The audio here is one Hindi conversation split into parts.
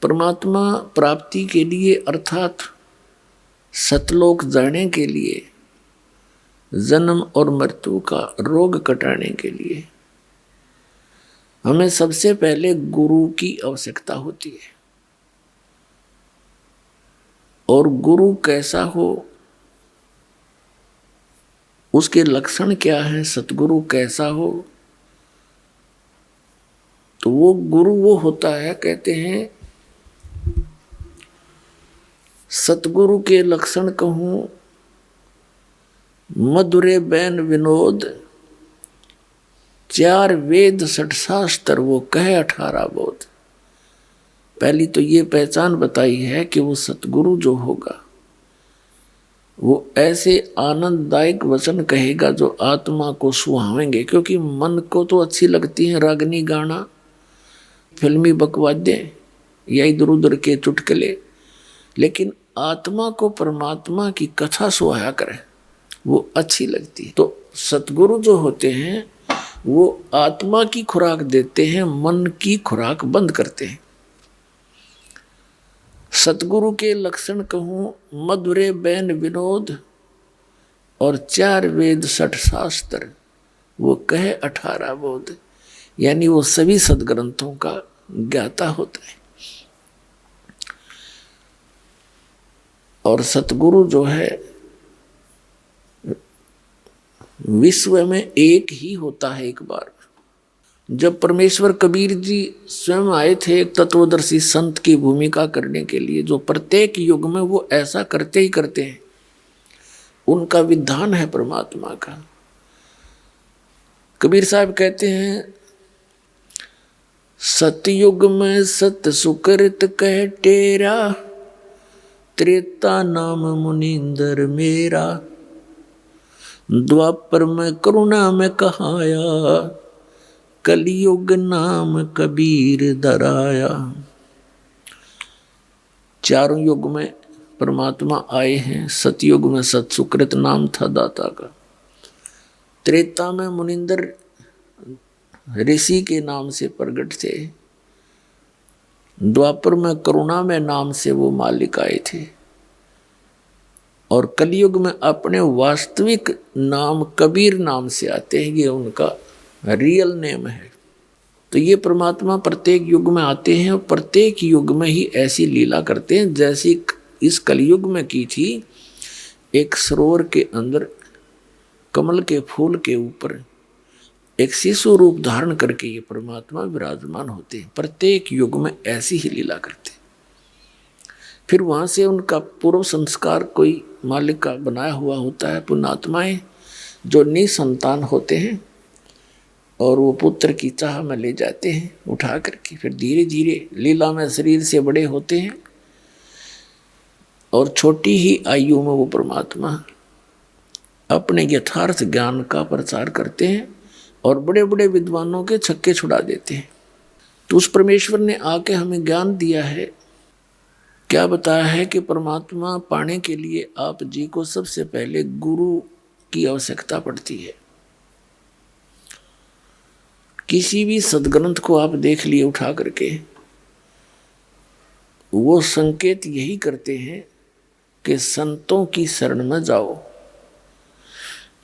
परमात्मा प्राप्ति के लिए अर्थात सतलोक जाने के लिए, जन्म और मृत्यु का रोग कटाने के लिए हमें सबसे पहले गुरु की आवश्यकता होती है। और गुरु कैसा हो, उसके लक्षण क्या हैं, सतगुरु कैसा हो, तो वो गुरु वो होता है, कहते हैं सतगुरु के लक्षण कहूं, मधुरे बैन विनोद, 4 वेद 6 शास्त्र वो कहे 18 बोध। पहली तो ये पहचान बताई है कि वो सतगुरु जो होगा वो ऐसे आनंददायक वचन कहेगा जो आत्मा को सुहावेंगे, क्योंकि मन को तो अच्छी लगती है रागनी गाना, फिल्मी बकवाद्य या इधर उधर के चुटकुले, लेकिन आत्मा को परमात्मा की कथा सुहाया करे वो अच्छी लगती है। तो सतगुरु जो होते हैं वो आत्मा की खुराक देते हैं, मन की खुराक बंद करते हैं। सतगुरु के लक्षण कहूं, मधुरे बैन विनोद और 4 वेद 6 शास्त्र वो कहे 18 बोध, यानी वो सभी सदग्रंथों का ज्ञाता होता है। और सतगुरु जो है विश्व में एक ही होता है। एक बार जब परमेश्वर कबीर जी स्वयं आए थे एक तत्वदर्शी संत की भूमिका करने के लिए, जो प्रत्येक युग में वो ऐसा करते ही करते हैं, उनका विधान है परमात्मा का। कबीर साहब कहते हैं, सतयुग में सत सुकृत कह टेरा, त्रेता नाम मुनिंदर मेरा, द्वापर में करुणा में कहाया, कलयुग नाम कबीर दराया। चारों युग में परमात्मा आए हैं। सतयुग में सत सुकृत नाम था दाता का, त्रेता में मुनिंदर ऋषि के नाम से प्रकट थे, द्वापर में करुणा में नाम से वो मालिक आए थे, और कलयुग में अपने वास्तविक नाम कबीर नाम से आते हैं। ये उनका रियल नेम है। तो ये परमात्मा प्रत्येक युग में आते हैं और प्रत्येक युग में ही ऐसी लीला करते हैं जैसी इस कलयुग में की थी। एक सरोवर के अंदर कमल के फूल के ऊपर एक शिशु रूप धारण करके ये परमात्मा विराजमान होते हैं। प्रत्येक युग में ऐसी ही लीला करते हैं। फिर वहाँ से उनका पूर्व संस्कार कोई मालिक का बनाया हुआ होता है। पुण्यात्माएं जो निसंतान होते हैं और वो पुत्र की चाह में ले जाते हैं उठा करके, फिर धीरे धीरे लीला में शरीर से बड़े होते हैं और छोटी ही आयु में वो परमात्मा अपने यथार्थ ज्ञान का प्रचार करते हैं और बड़े बड़े विद्वानों के छक्के छुड़ा देते हैं। तो उस परमेश्वर ने आके हमें ज्ञान दिया है। क्या बताया है कि परमात्मा पाने के लिए आप जी को सबसे पहले गुरु की आवश्यकता पड़ती है। किसी भी सदग्रंथ को आप देख लिए उठा करके, वो संकेत यही करते हैं कि संतों की शरण में जाओ।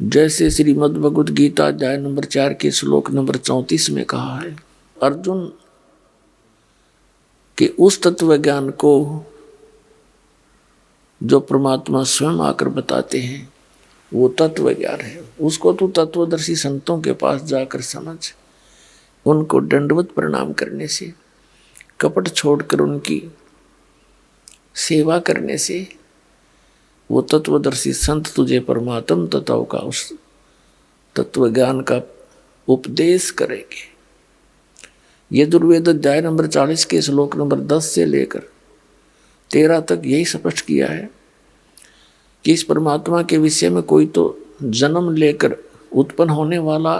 जैसे श्रीमद् भगवद गीता अध्याय नंबर 4 के श्लोक नंबर 34 में कहा है, अर्जुन कि उस तत्व ज्ञान को जो परमात्मा स्वयं आकर बताते हैं वो तत्व ज्ञान है। उसको तू तत्वदर्शी संतों के पास जाकर समझ, उनको दंडवत प्रणाम करने से, कपट छोड़कर उनकी सेवा करने से वो तत्वदर्शी संत तुझे परमात्म तत्व का उस तत्व ज्ञान का उपदेश करेंगे। यजुर्वेद अध्याय नंबर 40 के श्लोक नंबर 10 से लेकर 13 तक यही स्पष्ट किया है कि इस परमात्मा के विषय में कोई तो जन्म लेकर उत्पन्न होने वाला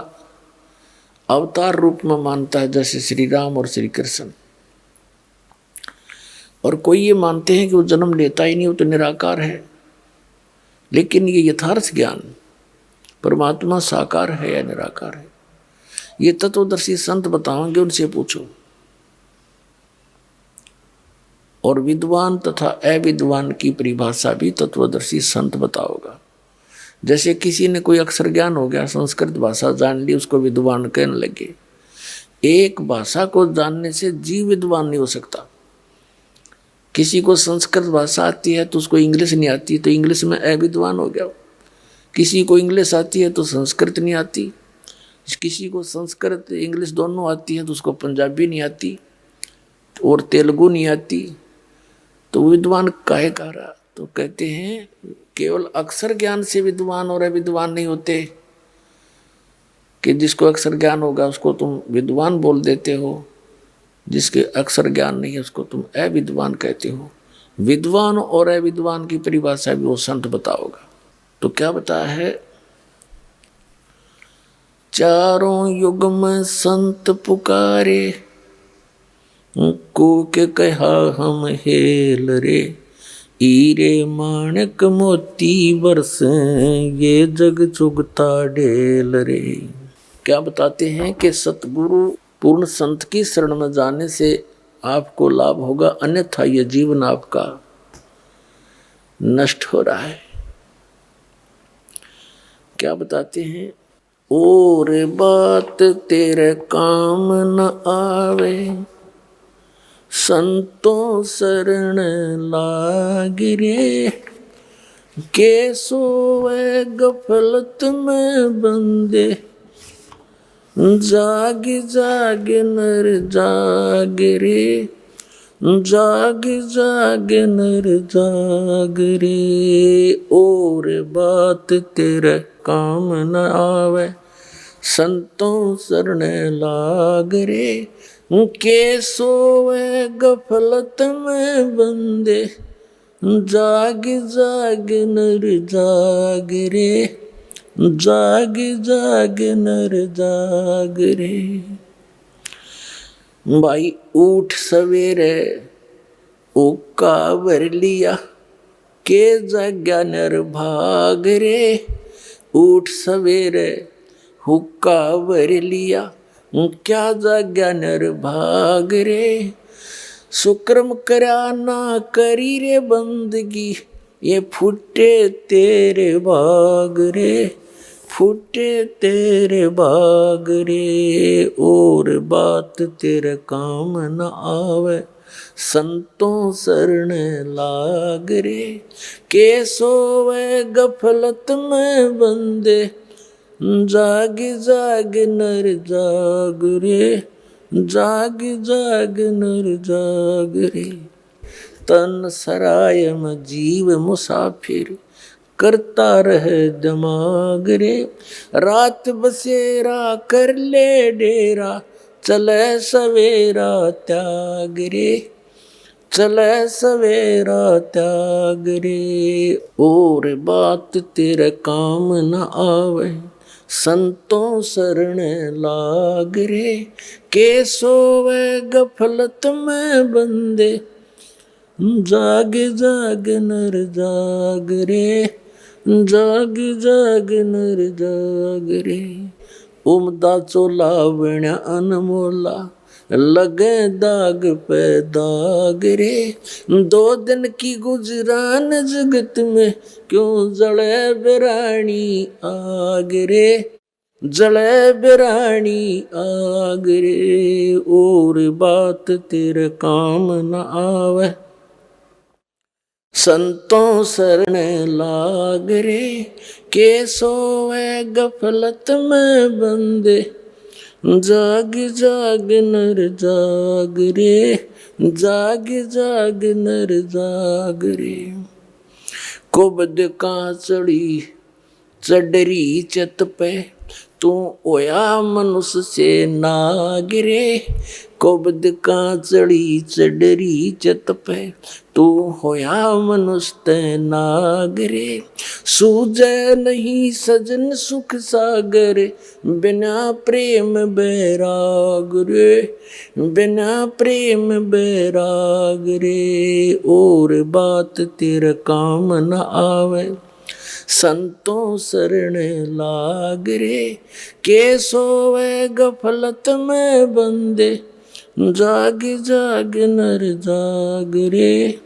अवतार रूप में मानता है, जैसे श्री राम और श्री कृष्ण, और कोई ये मानते हैं कि वो जन्म लेता ही नहीं, वो तो निराकार है। लेकिन ये यथार्थ ज्ञान परमात्मा साकार है या निराकार है, ये तत्वदर्शी संत बताओगे, उनसे पूछो। और विद्वान तथा अविद्वान की परिभाषा भी तत्वदर्शी संत बताओगा। जैसे किसी ने कोई अक्षर ज्ञान हो गया, संस्कृत भाषा जान ली, उसको विद्वान कहने लगे। एक भाषा को जानने से जीव विद्वान नहीं हो सकता। किसी को संस्कृत भाषा आती है तो उसको इंग्लिश नहीं आती, तो इंग्लिश में अविद्वान हो गया। किसी को इंग्लिश आती है तो संस्कृत नहीं आती, किसी को संस्कृत इंग्लिश दोनों आती है तो उसको पंजाबी नहीं आती और तेलुगु नहीं आती, तो विद्वान काहे कह रहा? तो कहते हैं केवल अक्षर ज्ञान से विद्वान और अविद्वान नहीं होते, कि जिसको अक्षर ज्ञान होगा उसको तुम विद्वान बोल देते हो, जिसके अक्षर ज्ञान नहीं है उसको तुम अविद्वान कहते हो। विद्वान और अविद्वान की परिभाषा भी वो संत बताओगा। तो क्या बताया है? चारों युग में संत पुकारे, को के कहा हम हेल रे, हीरे माणक मोती बरसे, ये जग चुगता ढेल रे। क्या बताते हैं कि सतगुरु पूर्ण संत की शरण में जाने से आपको लाभ होगा, अन्यथा यह जीवन आपका नष्ट हो रहा है। क्या बताते हैं? और बात तेरे काम न आवे, संतों शरण लाग रे, के सोवे गफलत में बंदे, जाग जाग नर जाग रे, जाग जाग नर जाग रे। और बात तेरे काम न आवे, संतों शरण लाग रे, के सोवे गफलत में बंदे, जाग जाग नर जाग रे, जाग जाग नर जाग रे। भाई उठ सवेरे ओका भर लिया, के जाग्या नर भाग रे। उठ सवेरे हुक्का भर लिया, क्या जाग्या नर भाग रे। सुक्रम करा ना करी रे बंदगी, ये फुटे तेरे भाग रे, फुटे तेरे भाग रे। और बात तेरे काम न आवे, संतों शरण लाग रे, के सोवे गफलत में बंदे, जाग जाग नर जाग रे, जाग जाग नर जाग रे। तन सराय में जीव मुसाफिर, करता रहे दिमाग रे। रात बसेरा कर ले डेरा, चले सवेरा त्याग रे, चले सवेरा त्याग रे। और बात तेरे काम न आवे, संतों शरण लाग रे, के सोवे गफलत में बंदे, जाग जाग नर जाग रे, जाग जाग नर जाग रे। उमदा चोला बण्या अनमोला, लगे दाग पे दाग रे। 2 दिन की गुजरान जगत में, क्यों जले बिरानी आग रे, जले बिरानी आग रे। और बात तेरे काम न आवे, संतों शरण लाग रे, के सोवे गफलत में बंदे, जाग जाग नर जाग रे, जाग जाग नर जाग रे। कुबद का चढ़ी चडरी चत पे, तू ओया मनुष्य से नाग रे। कुबद का चढ़ी चडरी चत पे, तू होया मनुष्य ते नाग रे। सूझे नहीं सजन सुख सागर, बिना प्रेम बैराग रे, बिना प्रेम बैराग रे। और बात तेरे काम न आवे, संतों शरण लाग रे, के सोवे गफलत में बंदे, जाग जाग नर जाग रे।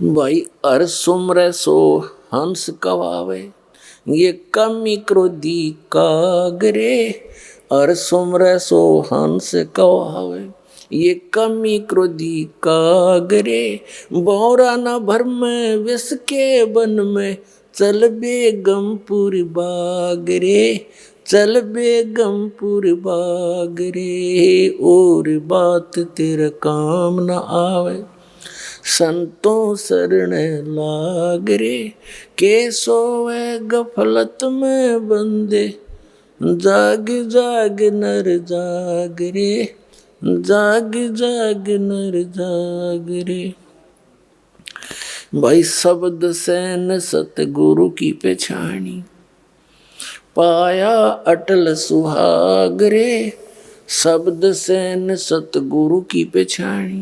भाई हर सुमरे सो हंस कवावे, ये कमी क्रोधी कागरे। हर सुमरे सो हंस कवावे, ये कमी क्रोधी कागरे। बौरा न भर में विष के वन में, चल बेगमपुर बाग रे। चल बेगमपुर बाग रे, और बात तेरे काम न आवे, संतों शरण लाग रे। के सोवे गफलत में बंदे, जाग जाग नर जाग रे। जाग जाग नर जाग रे। भाई शब्द सैन सतगुरु की पहचानी, पाया अटल सुहाग रे। शब्द सैन सतगुरु की पहचानी,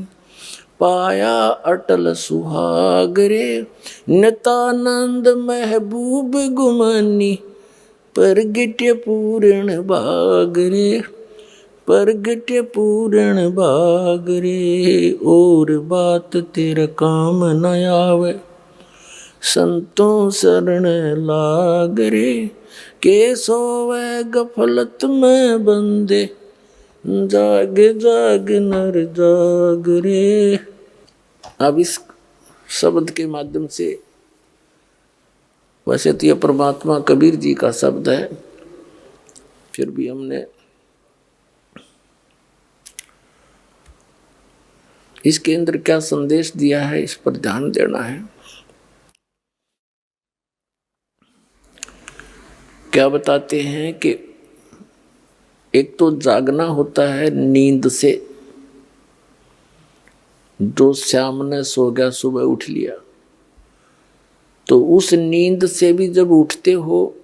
पाया अटल सुहाग रे। नितानंद महबूब गुमानी, परगट्य पूर्ण भाग रे। परगट्य पूर्ण भाग रे, और बात तेरा काम न आवे, संतों शरण लाग रे। के सोवे गफलत में बंदे, जाग जाग नर जाग रे। अब इस शब्द के माध्यम से, वैसे तो यह परमात्मा कबीर जी का शब्द है, फिर भी हमने इसके अंदर क्या संदेश दिया है इस पर ध्यान देना है। क्या बताते हैं कि एक तो जागना होता है नींद से, जो शाम ने सो गया सुबह उठ लिया, तो उस नींद से भी जब उठते हो,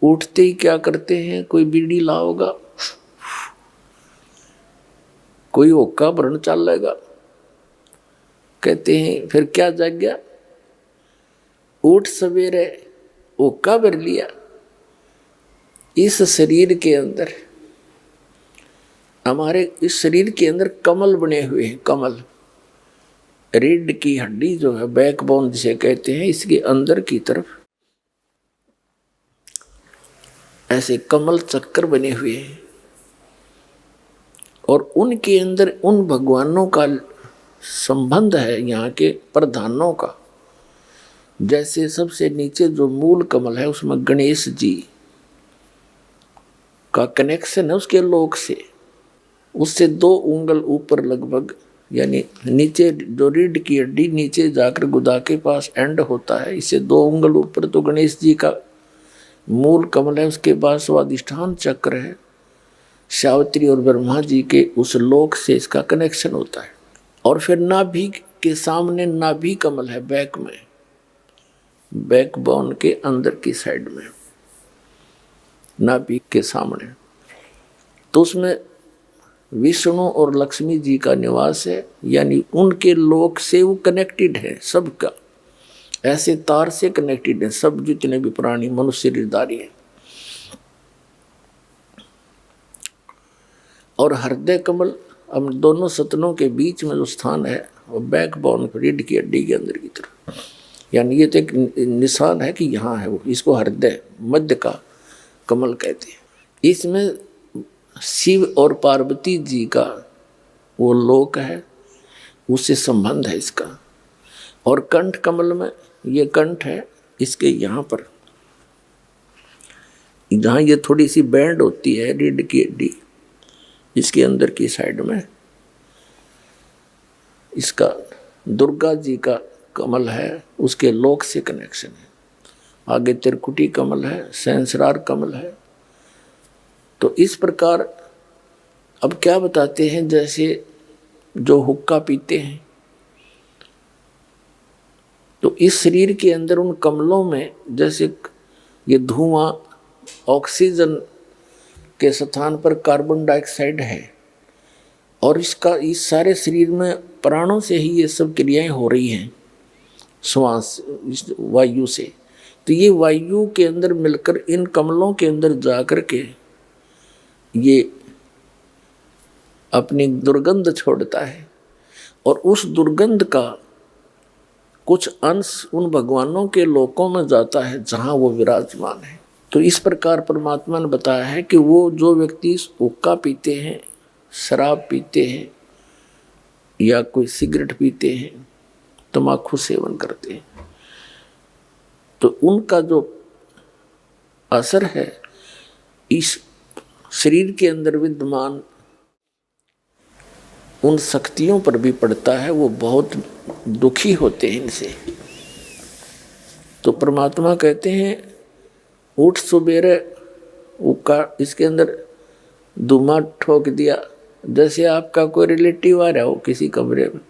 उठते ही क्या करते हैं, कोई बीड़ी लाओगा, कोई होक्का भरण चलेगा, कहते हैं फिर क्या जाग गया, उठ सवेरे होक्का भर लिया। इस शरीर के अंदर, हमारे इस शरीर के अंदर कमल बने हुए हैं। कमल रीढ़ की हड्डी जो है, बैकबोन जिसे कहते हैं, इसके अंदर की तरफ ऐसे कमल चक्कर बने हुए हैं, और उनके अंदर उन भगवानों का संबंध है, यहाँ के प्रधानों का। जैसे सबसे नीचे जो मूल कमल है, उसमें गणेश जी का कनेक्शन है उसके लोक से। उससे 2 उंगल ऊपर लगभग, यानी नीचे जो रीढ़ की हड्डी नीचे जाकर गुदा के पास एंड होता है, इससे 2 उंगल ऊपर तो गणेश जी का मूल कमल है। उसके बाद स्वादिष्ठान चक्र है, सावित्री और ब्रह्मा जी के उस लोक से इसका कनेक्शन होता है। और फिर नाभि के सामने नाभि कमल है, बैक में, बैकबोन के अंदर की साइड में, नाभि के सामने। तो उसमें विष्णु और लक्ष्मी जी का निवास है, यानी उनके लोक से वो कनेक्टेड है सबका, ऐसे तार से कनेक्टेड है सब जितने भी प्राणी मनुष्य शरीरधारी हैं। और हृदय कमल, हम दोनों सतनों के बीच में जो स्थान है, वो बैकबोन रीढ़ की हड्डी के अंदर की तरफ, यानी ये तो एक निशान है कि यहाँ है वो, इसको हृदय मध्य का कमल कहते हैं। इसमें शिव और पार्वती जी का वो लोक है, उससे संबंध है इसका। और कंठ कमल में, ये कंठ है, इसके यहाँ पर जहाँ ये थोड़ी सी बैंड होती है रीढ़ की हड्डी, इसके अंदर की साइड में इसका दुर्गा जी का कमल है, उसके लोक से कनेक्शन है। आगे त्रिकुटी कमल है, सहस्रार कमल है। तो इस प्रकार अब क्या बताते हैं, जैसे जो हुक्का पीते हैं, तो इस शरीर के अंदर उन कमलों में जैसे ये धुआं ऑक्सीजन के स्थान पर कार्बन डाइऑक्साइड है, और इसका इस सारे शरीर में प्राणों से ही ये सब क्रियाएं हो रही हैं, श्वास इस वायु से। तो ये वायु के अंदर मिलकर इन कमलों के अंदर जाकर के ये अपनी दुर्गंध छोड़ता है और उस दुर्गंध का कुछ अंश उन भगवानों के लोकों में जाता है जहां वो विराजमान है। तो इस प्रकार परमात्मा ने बताया है कि वो जो व्यक्ति हुक्का पीते हैं, शराब पीते हैं या कोई सिगरेट पीते हैं, तम्बाकू सेवन करते हैं, तो उनका जो असर है इस शरीर के अंदर विद्यमान उन शक्तियों पर भी पड़ता है, वो बहुत दुखी होते हैं इनसे। तो परमात्मा कहते हैं उठ सुबेरे उका इसके अंदर धुआं ठोक दिया, जैसे आपका कोई रिलेटिव आ रहा हो किसी कमरे में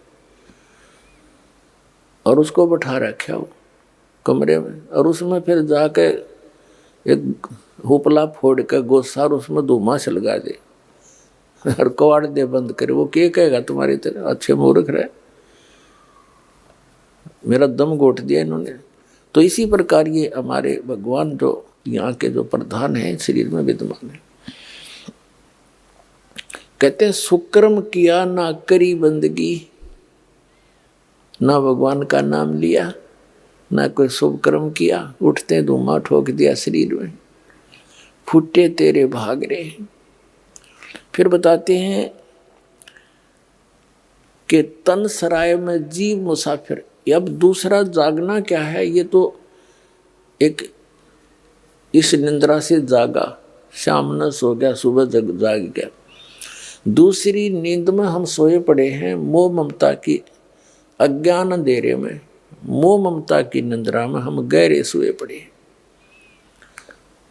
और उसको बैठा रखा हो कमरे में, और उसमें फिर जाके एक हुपला फोड़ कर गोसा और उसमें धुआं छलगा दे और कवाड़ दे बंद करे, वो क्या कहेगा तुम्हारी तरह, अच्छे मूर्ख रहे, मेरा दम घोट दिया इन्होंने। तो इसी प्रकार ये हमारे भगवान जो यहाँ के जो प्रधान हैं शरीर में विद्यमान है। कहते हैं सुकर्म किया ना करी बंदगी, ना भगवान का नाम लिया ना कोई शुभ कर्म किया, उठते धुआं ठोक दिया शरीर में, फूटे तेरे भाग रे। फिर बताते हैं कि तन सराय में जीव मुसाफिर। अब दूसरा जागना क्या है, ये तो एक इस निंद्रा से जागा, शाम न सो गया सुबह जाग गया। दूसरी नींद में हम सोए पड़े हैं, मोह ममता की अज्ञान अंधेरे में, मोह ममता की निंद्रा में हम गहरे सोए पड़े हैं।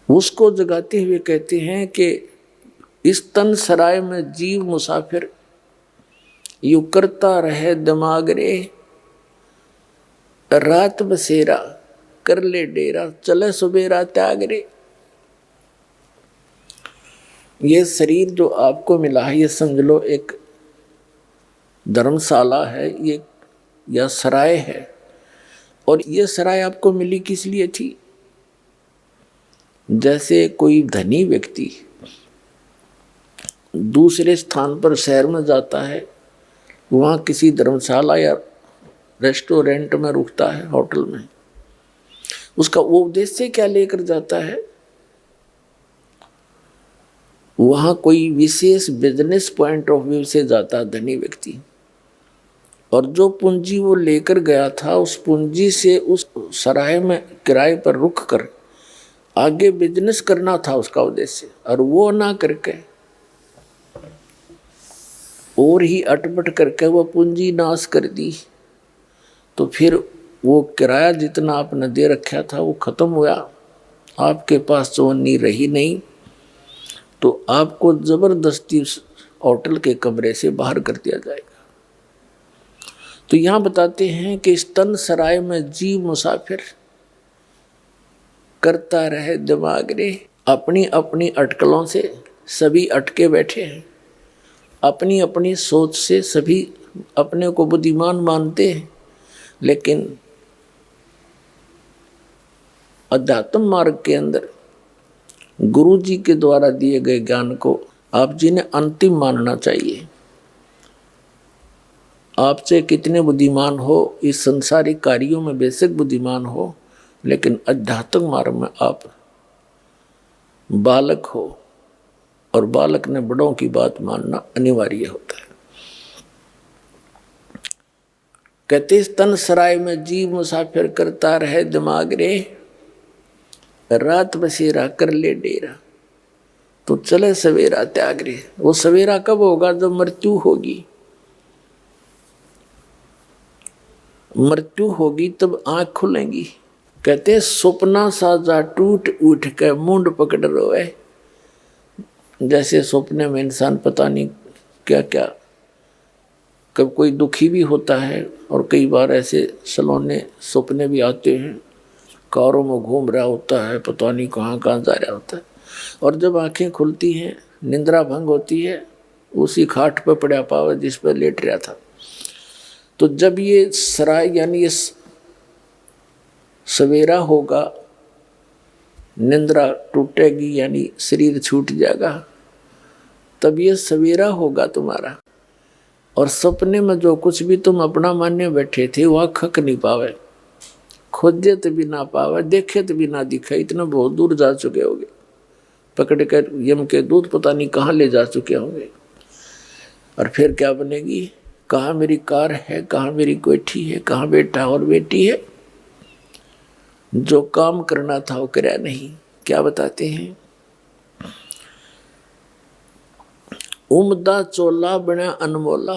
उसको जगाते हुए कहते हैं कि इस तन सराय में जीव मुसाफिर यू करता रहे दिमाग रे, रात बसेरा कर ले डेरा, चले सुबेरा त्याग रे। ये शरीर जो आपको मिला है ये समझ लो एक धर्मशाला है ये, या सराय है, और ये सराय आपको मिली किस लिए थी। जैसे कोई धनी व्यक्ति दूसरे स्थान पर शहर में जाता है, वहाँ किसी धर्मशाला या रेस्टोरेंट में रुकता है, होटल में, उसका वो उद्देश्य क्या लेकर जाता है, वहाँ कोई विशेष बिजनेस पॉइंट ऑफ व्यू से जाता है धनी व्यक्ति, और जो पूंजी वो लेकर गया था उस पूंजी से उस सराय में किराए पर रुक कर आगे बिजनेस करना था उसका उद्देश्य, और वो ना करके और ही अटपट करके वो पूंजी नाश कर दी। तो फिर वो किराया जितना आपने दे रखा था वो खत्म हुआ, आपके पास चवन्नी रही नहीं, तो आपको जबरदस्ती होटल के कमरे से बाहर कर दिया जाएगा। तो यहाँ बताते हैं कि इस तन सराय में जीव मुसाफिर करता रहे दिमाग रे। अपनी अपनी अटकलों से सभी अटके बैठे हैं, अपनी अपनी सोच से सभी अपने को बुद्धिमान मानते हैं, लेकिन अध्यात्म मार्ग के अंदर गुरु जी के द्वारा दिए गए ज्ञान को आप जी ने अंतिम मानना चाहिए। आपसे कितने बुद्धिमान हो, इस संसारिक कार्यों में बेशक बुद्धिमान हो, लेकिन आध्यात्मिक मार्ग में आप बालक हो, और बालक ने बड़ों की बात मानना अनिवार्य होता है। कहते तन सराय में जीव मुसाफिर करता रहे दिमाग रे, रात बसेरा कर ले डेरा, तो चले सवेरा त्याग रे। वो सवेरा कब होगा, जब मृत्यु होगी। मृत्यु होगी तब आंख खुलेंगी। कहते सपना साजा टूट उठ के मुंड पकड़ रोए। जैसे सपने में इंसान पता नहीं क्या क्या, कब कोई दुखी भी होता है, और कई बार ऐसे सलोने सपने भी आते हैं, कारों में घूम रहा होता है, पता नहीं कहाँ कहाँ जा रहा होता है, और जब आंखें खुलती हैं निंद्रा भंग होती है, उसी खाट पर पड़ा पावा जिस पर लेट रहा था। तो जब ये सराय यानी ये सवेरा होगा, निंद्रा टूटेगी यानी शरीर छूट जाएगा, तब ये सवेरा होगा तुम्हारा। और सपने में जो कुछ भी तुम अपना मानने बैठे थे वह खक नहीं पावे, खोजे तो भी ना पावे, देखे तो भी ना दिखे, इतना बहुत दूर जा चुके होगे, पकड़ कर यम के दूध पता नहीं कहाँ ले जा चुके होंगे। और फिर क्या बनेगी, कहाँ मेरी कार है, कहाँ मेरी कोठी है, कहाँ बेटा और बेटी है। जो काम करना था वो करया नहीं। क्या बताते हैं, उमदा चोला बना अनमोला,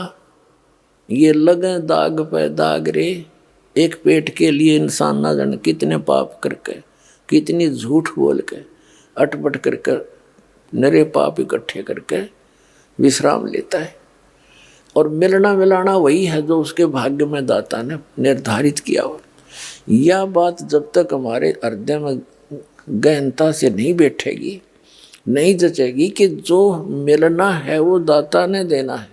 ये लगे दाग पे दाग रे। एक पेट के लिए इंसान ना जाने कितने पाप करके, कितनी झूठ बोल के, अटपट करके, नरे पाप इकट्ठे करके विश्राम लेता है। और मिलना मिलाना वही है जो उसके भाग्य में दाता ने निर्धारित किया हो। यह बात जब तक हमारे हृदय में गहनता से नहीं बैठेगी, नहीं जचेगी कि जो मिलना है वो दाता ने देना है।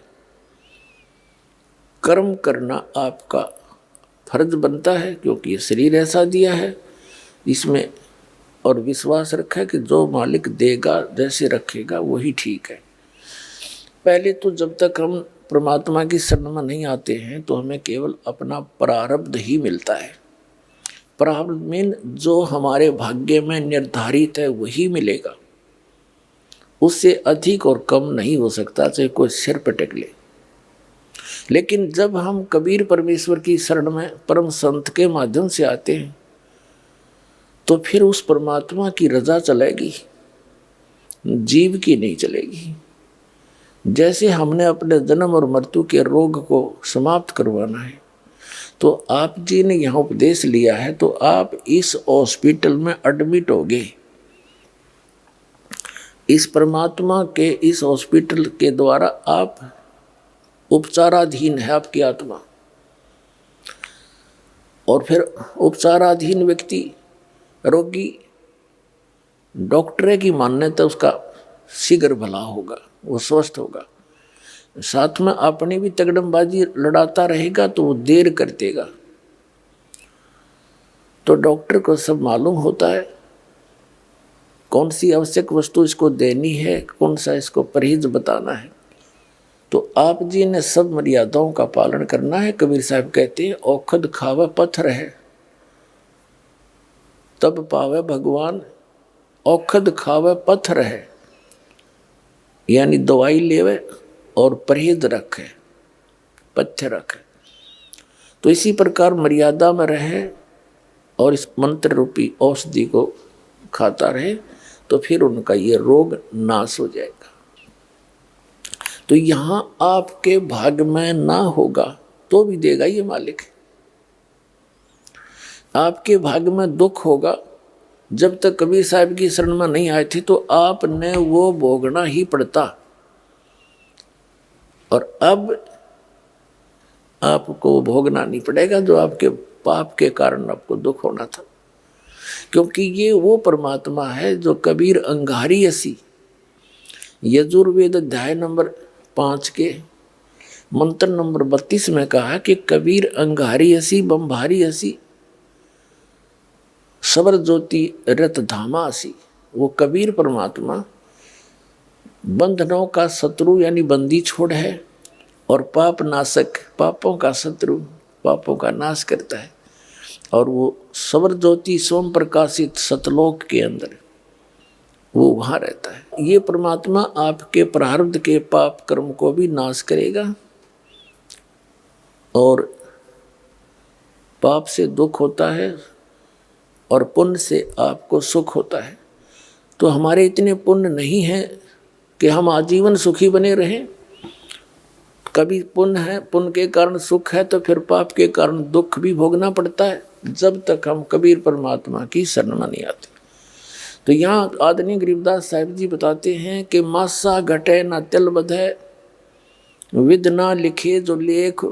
कर्म करना आपका फर्ज बनता है, क्योंकि ये शरीर ऐसा दिया है इसमें, और विश्वास रखा कि जो मालिक देगा, जैसे रखेगा वही ठीक है। पहले तो जब तक हम परमात्मा की शरण में नहीं आते हैं तो हमें केवल अपना प्रारब्ध ही मिलता है। प्रारब्ध में जो हमारे भाग्य में निर्धारित है वही मिलेगा, उससे अधिक और कम नहीं हो सकता, चाहे कोई सिर पटक ले। लेकिन जब हम कबीर परमेश्वर की शरण में परम संत के माध्यम से आते हैं तो फिर उस परमात्मा की रजा चलेगी, जीव की नहीं चलेगी। जैसे हमने अपने जन्म और मृत्यु के रोग को समाप्त करवाना है, तो आप जी ने यहाँ उपदेश लिया है, तो आप इस हॉस्पिटल में एडमिट हो गए। इस परमात्मा के इस हॉस्पिटल के द्वारा आप उपचाराधीन है आपकी आत्मा। और फिर उपचाराधीन व्यक्ति, रोगी, डॉक्टर की मान्यता उसका शीघ्र भला होगा, वो स्वस्थ होगा। साथ में अपनी भी तगड़मबाजी लड़ाता रहेगा तो वो देर कर देगा। तो डॉक्टर को सब मालूम होता है कौन सी आवश्यक वस्तु इसको देनी है, कौन सा इसको परहेज बताना है। तो आप जी ने सब मर्यादाओं का पालन करना है। कबीर साहब कहते हैं, औखद खावे पत्थर है तब पावे भगवान, औखद खावे पत्थर है, यानी दवाई लेवे और परहेज रखे, पथ्य रखे। तो इसी प्रकार मर्यादा में रहे और इस मंत्र रूपी औषधि को खाता रहे, तो फिर उनका ये रोग नाश हो जाएगा। तो यहाँ आपके भाग्य में ना होगा तो भी देगा ये मालिक। आपके भाग्य में दुख होगा, जब तक कबीर साहब की शरण में नहीं आए थे तो आपने वो भोगना ही पड़ता। और अब आपको भोगना नहीं पड़ेगा जो आपके पाप के कारण आपको दुख होना था, क्योंकि ये वो परमात्मा है जो कबीर अंगारी असी, यजुर्वेद अध्याय नंबर 5 के मंत्र नंबर 32 में कहा कि कबीर अंगारी असी बम्भारी असी सबर ज्योति रत धामा असी। वो कबीर परमात्मा बंधनों का शत्रु यानी बंदी छोड़ है, और पाप नाशक, पापों का शत्रु, पापों का नाश करता है। और वो सबर ज्योति सोम प्रकाशित सतलोक के अंदर वो वहाँ रहता है। ये परमात्मा आपके प्रारब्ध के पाप कर्म को भी नाश करेगा, और पाप से दुख होता है और पुण्य से आपको सुख होता है। तो हमारे इतने पुण्य नहीं है कि हम आजीवन सुखी बने रहें। कभी पुण्य है, पुण्य के कारण सुख है, तो फिर पाप के कारण दुख भी भोगना पड़ता है, जब तक हम कबीर परमात्मा की शरण में नहीं आते। तो यहाँ आदरणीय गरीबदास साहिब जी बताते हैं कि मासा घटे न तिल बधे, विद ना लिखे जो लेख,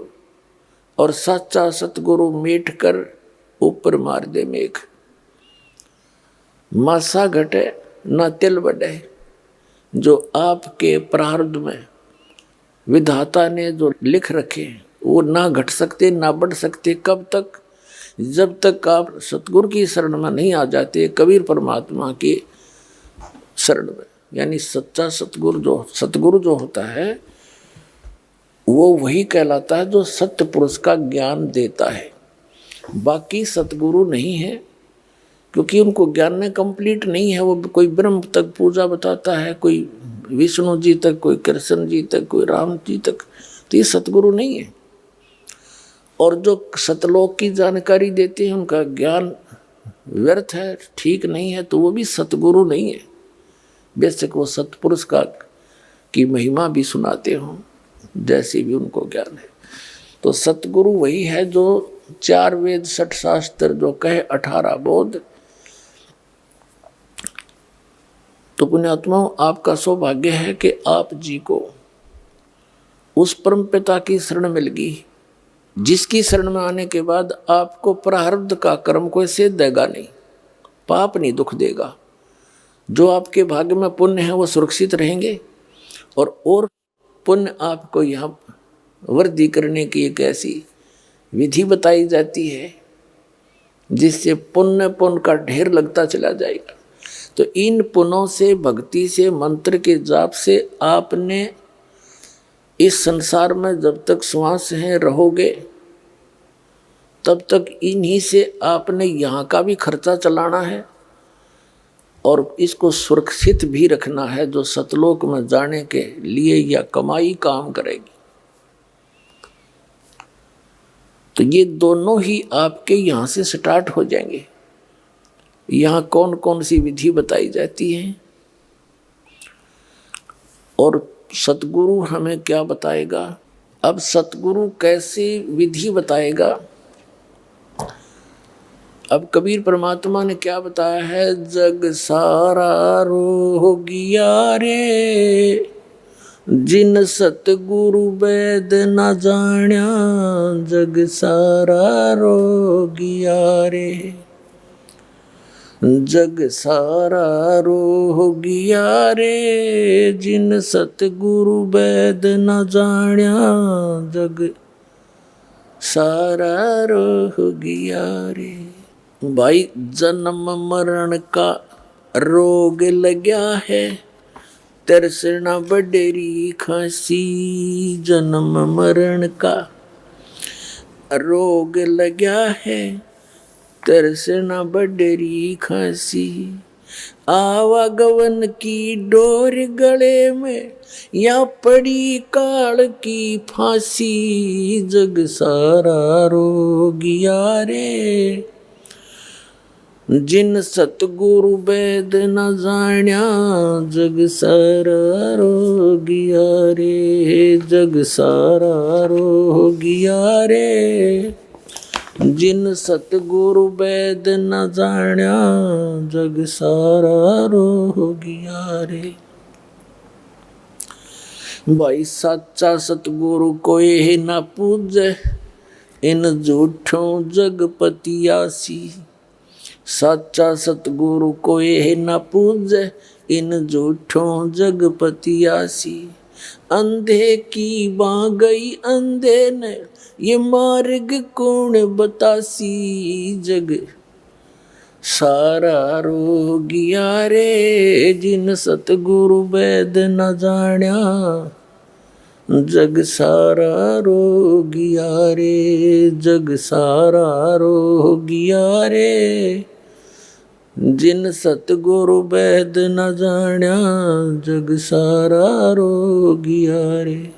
और सच्चा सतगुरु मेट कर ऊपर मार दे मेघ। मासा घटे न तिल बढ़े, जो आपके प्रारब्ध में विधाता ने जो लिख रखे वो ना घट सकते ना बढ़ सकते। कब तक? जब तक आप सतगुरु की शरण में नहीं आ जाते, कबीर परमात्मा की शरण में। यानी सच्चा सतगुरु जो होता है वो वही कहलाता है जो सत्य पुरुष का ज्ञान देता है। बाकी सतगुरु नहीं है, क्योंकि उनको ज्ञान में कंप्लीट नहीं है। वो कोई ब्रह्म तक पूजा बताता है, कोई विष्णु जी तक, कोई कृष्ण जी तक, कोई राम जी तक, तो ये सतगुरु नहीं है। और जो सतलोक की जानकारी देते हैं उनका ज्ञान व्यर्थ है, ठीक नहीं है, तो वो भी सतगुरु नहीं है। बेशक वो सतपुरुष की महिमा भी सुनाते हों, जैसी भी उनको ज्ञान है। तो सतगुरु वही है जो 4 वेद 6 शास्त्र जो कहे 18 बोध। तो पुण्यात्माओं, आपका सौभाग्य है कि आप जी को उस परम पिता की शरण मिल गई, जिसकी शरण में आने के बाद आपको प्रारब्ध का कर्म कोई सेध देगा नहीं, पाप नहीं दुख देगा। जो आपके भाग्य में पुण्य है वो सुरक्षित रहेंगे, और पुण्य आपको यहाँ वृद्धि करने की एक ऐसी विधि बताई जाती है जिससे पुण्य का ढेर लगता चला जाएगा। तो इन पुण्यों से, भक्ति से, मंत्र के जाप से आपने इस संसार में जब तक श्वास है रहोगे तब तक इन्हीं से आपने यहाँ का भी खर्चा चलाना है और इसको सुरक्षित भी रखना है, जो सतलोक में जाने के लिए यह कमाई काम करेगी। तो ये दोनों ही आपके यहाँ से स्टार्ट हो जाएंगे। यहाँ कौन कौन सी विधि बताई जाती है और सतगुरु हमें क्या बताएगा। अब सतगुरु कैसी विधि बताएगा। अब कबीर परमात्मा ने क्या बताया है, जग सारा रोगिया रे, जिन सतगुरु वेद न जाण्या, जग सारा रोगिया रे, जग सारा रोगिया रे, जिन सतगुरु वेद न जाण्या, जग सारा रोगिया रे। भाई, जन्म मरण का रोग लग्या है, तरसना बडेरी खांसी, जन्म मरण का रोग लग्या है, तरसना बडेरी खांसी, आवागवन की डोर गले में या पड़ी काल की फांसी, जग सारा रोगिया रे, जिन सतगुरु वेद न जाण्या, जग सारा रोगिया रे, जग सारा रोगिया रे, जिन सतगुरु वेद न जाण्या, जग सारा रोगिया रे। भाई, सच्चा सतगुरु कोई न पूजे, इन झूठों जगपतियासी, सच्चा सतगुरु कोई न पूजे, इन झूठों जगपतियासी, अंधे की बां गई अंधे ने, ये मार्ग कौन बतासी, जग सारा रोगिया रे, जिन सतगुरु वेद न जाण्या, जग सारा रोगिया रे, जग सारा रोगिया रे, जिन सतगुरु वेद न जाण्या, जग सारा रोगिया रे।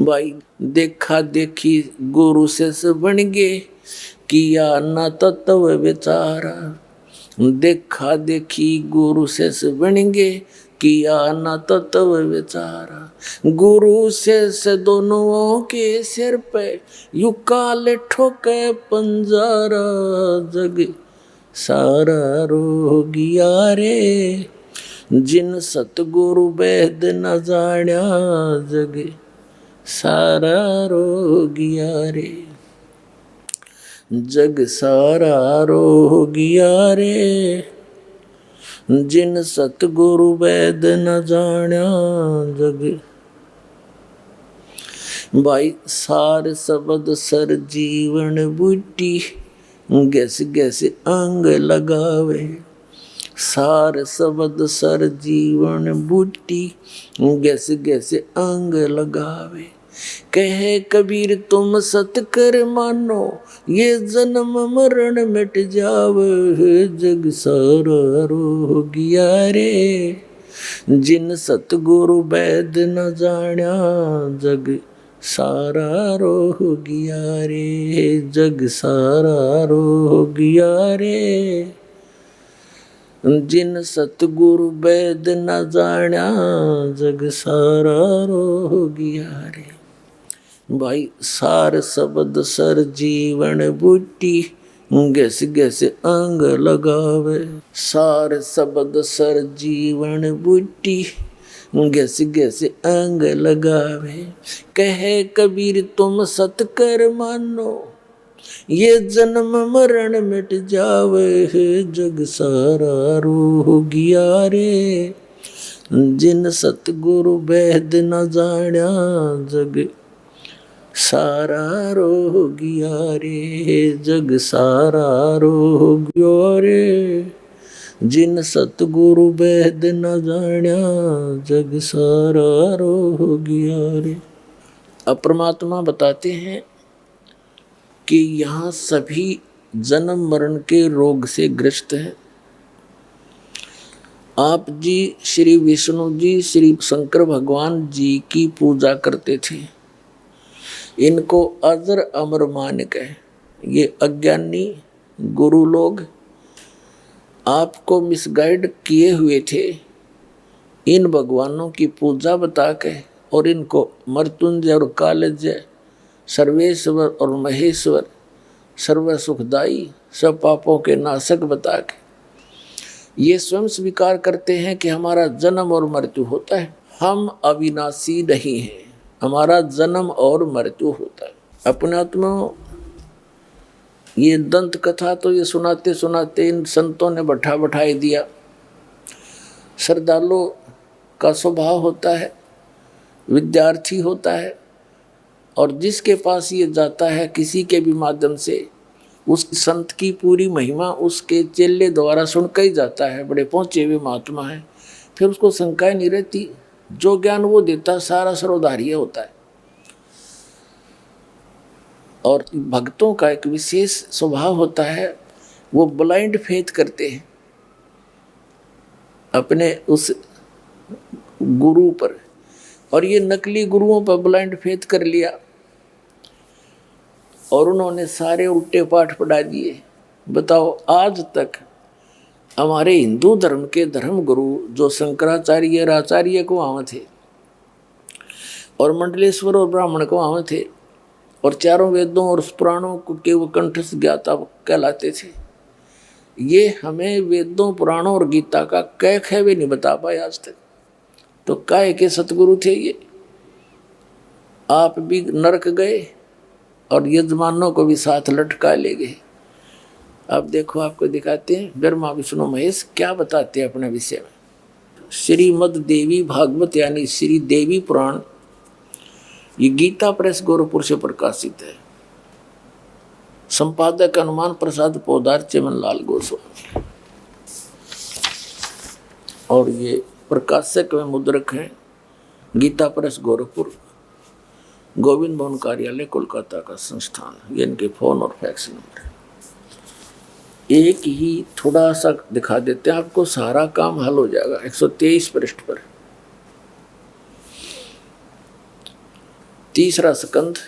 भाई, देखा देखी गुरु से बन गे, किया न तत्व विचारा, देखा देखी गुरु से बन गे, किया न तत्व विचारा, गुरु से दोनों के सिर पे यू काल ठोके पंजारा, जग सारा रोगिया रे, जिन सतगुरु वेद न जाण्या, जग सारा रोगिया रे, जग सारा रोगिया रे, जिन सतगुरु वेद न जाण्या, जग। भाई, सार शब्द सर जीवन बूटी, गैस गैस अंग लगावे, सार सबद सर जीवन बूटी, गैस गैस अंग लगावे। कहे कबीर तुम सत कर मानो, ये जन्म मरण मिट जावे। जग सारा रोगिया रे, जिन सतगुरु वैद न जाण्या। जग सारा रोगिया रे, जग सारा रोगिया रे, जिन सतगुरु वैद न जाण्या। जग सारा रोगिया रे। भाई सार शब्द सर जीवन बूटी, गैस गैस अंग लगावे। सार शब्द सर जीवन बूटी, गैस गैस अंग लगावे। कहे कबीर तुम सत कर मानो, ये जन्म मरण मिट जावे। जग सारा रोगिया रे, जिन सतगुरु वैद न जाण्या। जग सारा रोगिया रे, जग सारा रोगिया रे, जिन सतगुरु वैद न जाण्या। जग सारा रोगिया रे। अब परमात्मा बताते हैं कि यहाँ सभी जन्म मरण के रोग से ग्रस्त हैं। आप जी श्री विष्णु जी श्री शंकर भगवान जी की पूजा करते थे। इनको अजर अमर मान के ये अज्ञानी गुरु लोग आपको मिसगाइड किए हुए थे। इन भगवानों की पूजा बता के और इनको मृत्युंजय और कालजय, सर्वेश्वर और महेश्वर, सर्व सुखदाई, सब पापों के नाशक बता के ये स्वयं स्वीकार करते हैं कि हमारा जन्म और मृत्यु होता है। हम अविनाशी नहीं हैं, हमारा जन्म और मृत्यु होता है। अपने आत्मा ये दंत कथा तो ये सुनाते सुनाते इन संतों ने बैठाई दिया। श्रद्धालु का स्वभाव होता है, विद्यार्थी होता है, और जिसके पास ये जाता है किसी के भी माध्यम से उस संत की पूरी महिमा उसके चेले द्वारा सुन के ही जाता है। बड़े पहुँचे हुए महात्मा है, फिर उसको शंकाएं नहीं रहती। जो ज्ञान वो देता सारा सर्वधार्य होता है। और भक्तों का एक विशेष स्वभाव होता है, वो ब्लाइंड फेथ करते हैं अपने उस गुरु पर, और ये नकली गुरुओं पर ब्लाइंड फेथ कर लिया और उन्होंने सारे उल्टे पाठ पढ़ा दिए। बताओ, आज तक हमारे हिंदू धर्म के धर्म गुरु जो शंकराचार्य और आचार्य को वहाँ थे, और मंडलेश्वर और ब्राह्मण को वहाँ थे, और चारों वेदों और पुराणों के वो कंठस्थ ज्ञाता कहलाते थे। ये हमें वेदों, पुराणों और गीता का कैख है भी नहीं बता पाए आज तक। तो काय के सतगुरु थे ये? आप भी नरक गए और यजमानों को भी साथ लटका ले गए। अब देखो, आपको दिखाते हैं ब्रह्मा विष्णु महेश क्या बताते हैं अपने विषय में। श्रीमद देवी भागवत यानी श्री देवी पुराण, ये गीता प्रेस गोरखपुर से प्रकाशित है। संपादक हनुमान प्रसाद पोदार, चमन लाल गोस्वामी, और ये प्रकाशक में मुद्रक हैं गीता प्रेस गोरखपुर, गोविंद भवन कार्यालय कोलकाता का संस्थान। ये इनके फोन और फैक्स नंबर है। एक ही थोड़ा सा दिखा देते हैं आपको, सारा काम हल हो जाएगा। 123 पृष्ठ पर 3रा स्कंध।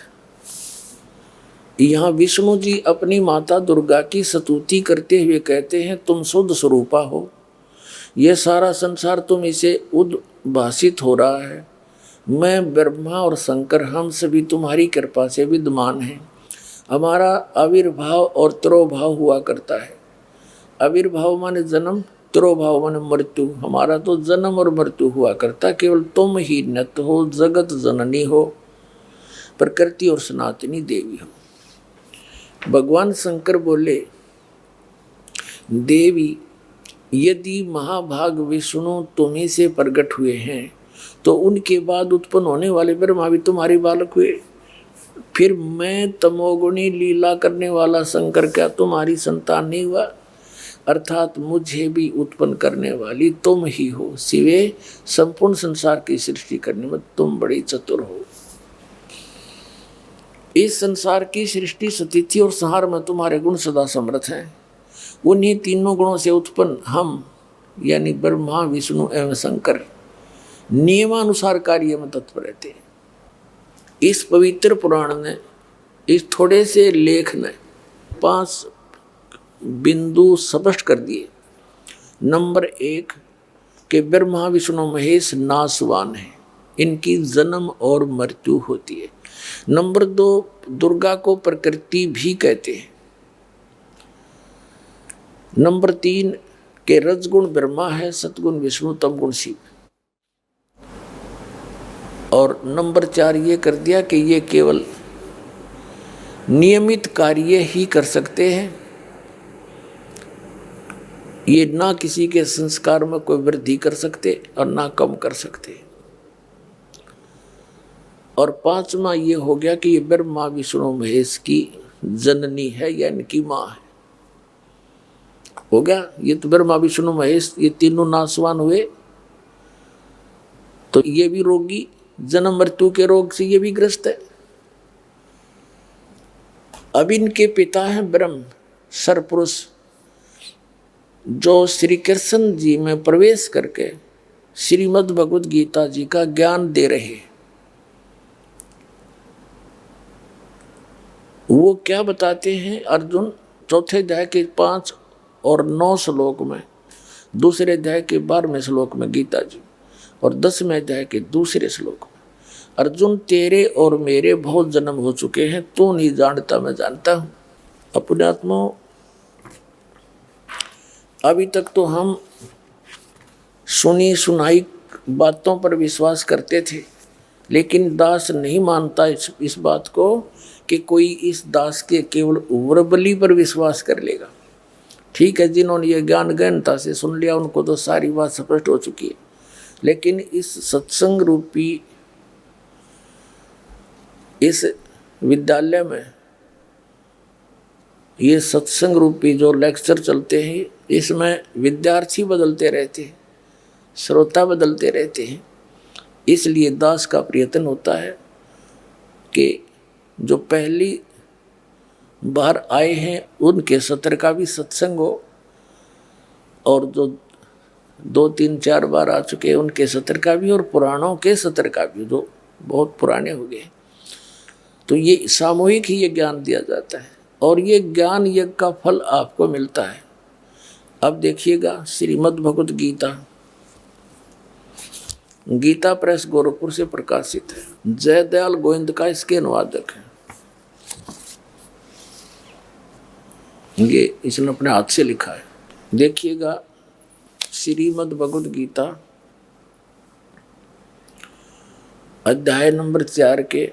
यहाँ विष्णु जी अपनी माता दुर्गा की स्तुति करते हुए कहते हैं, तुम शुद्ध स्वरूपा हो, यह सारा संसार तुम इसे उद्भासित हो रहा है। मैं ब्रह्मा और शंकर हम सभी तुम्हारी कृपा से विद्यमान हैं। हमारा आविर्भाव और तिरोभाव हुआ करता है। आविर्भाव माने जन्म, तिरोभाव माने मृत्यु। हमारा तो जन्म और मृत्यु हुआ करता, केवल तुम ही नित्य हो, जगत जननी हो, प्रकृति और सनातनी देवी हो। भगवान शंकर बोले, देवी यदि महाभाग विष्णु तुम्ही से प्रकट हुए हैं तो उनके बाद उत्पन्न होने वाले ब्रह्मा भी तुम्हारे बालक हुए। फिर मैं तमोगुणी लीला करने वाला शंकर क्या तुम्हारी संतान नहीं हुआ? अर्थात मुझे भी उत्पन्न करने वाली तुम ही हो, सिवे संपूर्ण संसार की सृष्टि करने में तुम बड़ी चतुर हो। इस संसार की सृष्टि, स्थिति और संहार में तुम्हारे गुण सदा समर्थ हैं। उन्हीं तीनों गुणों से उत्पन्न हम यानी ब्रह्मा, विष्णु एवं शंकर नियमानुसार कार्य में तत्पर रहते हैं। इस पवित्र पुराण ने, इस थोड़े से लेख ने 5 बिंदु स्पष्ट कर दिए। नंबर 1 कि ब्रह्मा, विष्णु, महेश नाशवान है, इनकी जन्म और मृत्यु होती है। नंबर 2 दुर्गा को प्रकृति भी कहते हैं। नंबर 3 के रजगुण ब्रह्मा है, सतगुण विष्णु, तमगुण शिव। और नंबर 4 ये कर दिया कि ये केवल नियमित कार्य ही कर सकते हैं, ये ना किसी के संस्कार में कोई वृद्धि कर सकते और ना कम कर सकते। और 5वां ये हो गया कि ये ब्रह्मा, विष्णु, महेश की जननी है या इनकी माँ है। हो गया, ये तो ब्रह्मा, विष्णु, महेश ये तीनों नाशवान हुए, तो ये भी रोगी, जन्म मृत्यु के रोग से ये भी ग्रस्त है। अब इनके पिता हैं ब्रह्म, सरपुरुष, जो श्री कृष्ण जी में प्रवेश करके श्रीमद् भगवद गीता जी का ज्ञान दे रहे। वो क्या बताते हैं अर्जुन, चौथे अध्याय के 5 और 9 श्लोक में, दूसरे अध्याय के 12वें श्लोक में गीता जी, और 10वें अध्याय के दूसरे श्लोक में, अर्जुन तेरे और मेरे बहुत जन्म हो चुके हैं, तू नहीं जानता मैं जानता हूं। अपने आत्मा अभी तक तो हम सुनी सुनाई बातों पर विश्वास करते थे, लेकिन दास नहीं मानता इस बात को कि कोई इस दास के केवल उर्वरबली पर विश्वास कर लेगा। ठीक है, जिन्होंने ये ज्ञान गहनता से सुन लिया उनको तो सारी बात स्पष्ट हो चुकी है, लेकिन इस सत्संग रूपी इस विद्यालय में ये सत्संग रूपी जो लेक्चर चलते हैं, इसमें विद्यार्थी बदलते रहते हैं, श्रोता बदलते रहते हैं। इसलिए दास का प्रयत्न होता है कि जो पहली बार आए हैं उनके सत्र का भी सत्संग हो, और जो 2, 3, 4 बार आ चुके हैं उनके सत्र का भी, और पुराणों के सत्र का भी, जो बहुत पुराने हो गए। तो ये सामूहिक ही ये ज्ञान दिया जाता है, और ये ज्ञान यज्ञ का फल आपको मिलता है। अब देखिएगा, श्रीमद् भगवद गीता, गीता प्रेस गोरखपुर से प्रकाशित है, जयदयाल गोविंद का इसके अनुवादक है। ये इसने अपने हाथ से लिखा है। देखिएगा, श्रीमद् भगवद गीता अध्याय नंबर 4 के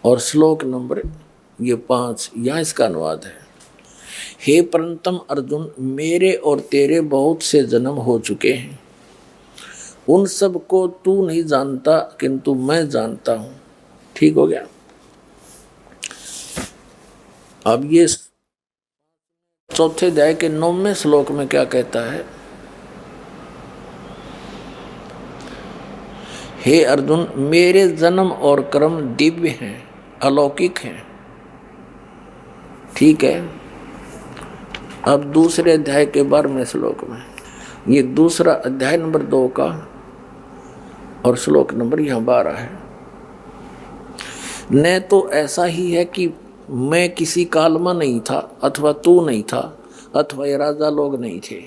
और श्लोक नंबर ये 5, यहाँ इसका अनुवाद है। हे परंतम अर्जुन, मेरे और तेरे बहुत से जन्म हो चुके हैं, उन सब को तू नहीं जानता, किंतु मैं जानता हूं। ठीक हो गया। अब ये चौथे अध्याय के 9वें श्लोक में क्या कहता है? हे अर्जुन, मेरे जन्म और कर्म दिव्य हैं, अलौकिक हैं। ठीक है। अब दूसरे अध्याय के 12वें श्लोक में, ये दूसरा अध्याय नंबर 2 का और श्लोक नंबर यहाँ 12 है। न तो ऐसा ही है कि मैं किसी काल में नहीं था, अथवा तू नहीं था, अथवा ये राजा लोग नहीं थे,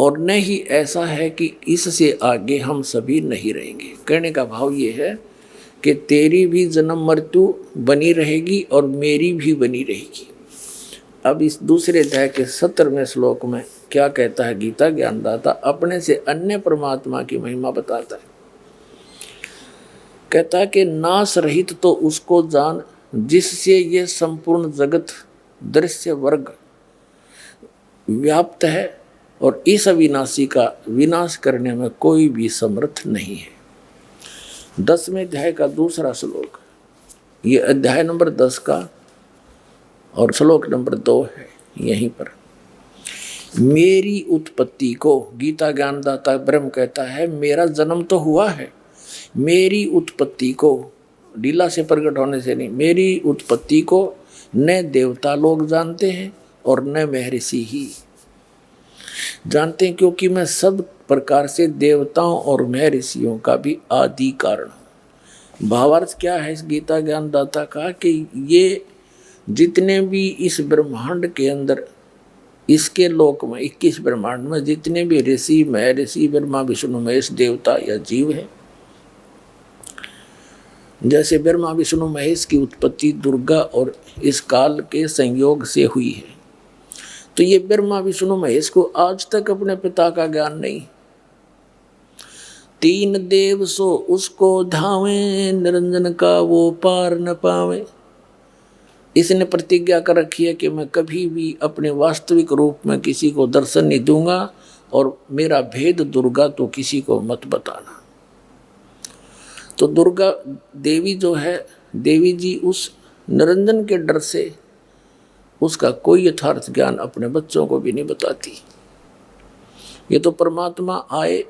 और न ही ऐसा है कि इससे आगे हम सभी नहीं रहेंगे। कहने का भाव ये है कि तेरी भी जन्म मृत्यु बनी रहेगी और मेरी भी बनी रहेगी। अब इस दूसरे अध्याय के 17वें श्लोक में क्या कहता है गीता ज्ञानदाता? अपने से अन्य परमात्मा की महिमा बताता है। कहता है कि नाश रहित तो उसको जान जिससे ये संपूर्ण जगत दृश्य वर्ग व्याप्त है, और इस अविनाशी का विनाश करने में कोई भी समर्थ नहीं है। 10वें अध्याय का दूसरा श्लोक, ये अध्याय नंबर 10 का और श्लोक नंबर 2 है। यहीं पर मेरी उत्पत्ति को गीता ज्ञानदाता ब्रह्म कहता है, मेरा जन्म तो हुआ है, मेरी उत्पत्ति को लीला से प्रकट होने से नहीं, मेरी उत्पत्ति को न देवता लोग जानते हैं और न महर्षि ही जानते हैं, क्योंकि मैं सब प्रकार से देवताओं और महर्षियों का भी आदि कारण हूँ। भावार्थ क्या है इस गीता ज्ञानदाता का कि ये जितने भी इस ब्रह्मांड के अंदर, इसके लोक में 21 ब्रह्मांड में जितने भी ऋषि महर्षि ब्रह्मा विष्णु महेश देवता या जीव है, जैसे ब्रह्मा विष्णु महेश की उत्पत्ति दुर्गा और इस काल के संयोग से हुई है, तो ये ब्रह्मा विष्णु महेश को आज तक अपने पिता का ज्ञान नहीं। 3 देव सो उसको धावे, निरंजन का वो पार न पावे। इसने प्रतिज्ञा कर रखी है कि मैं कभी भी अपने वास्तविक रूप में किसी को दर्शन नहीं दूंगा और मेरा भेद दुर्गा तो किसी को मत बताना। तो दुर्गा देवी जो है, देवी जी उस निरंजन के डर से उसका कोई यथार्थ ज्ञान अपने बच्चों को भी नहीं बताती। ये तो परमात्मा आए,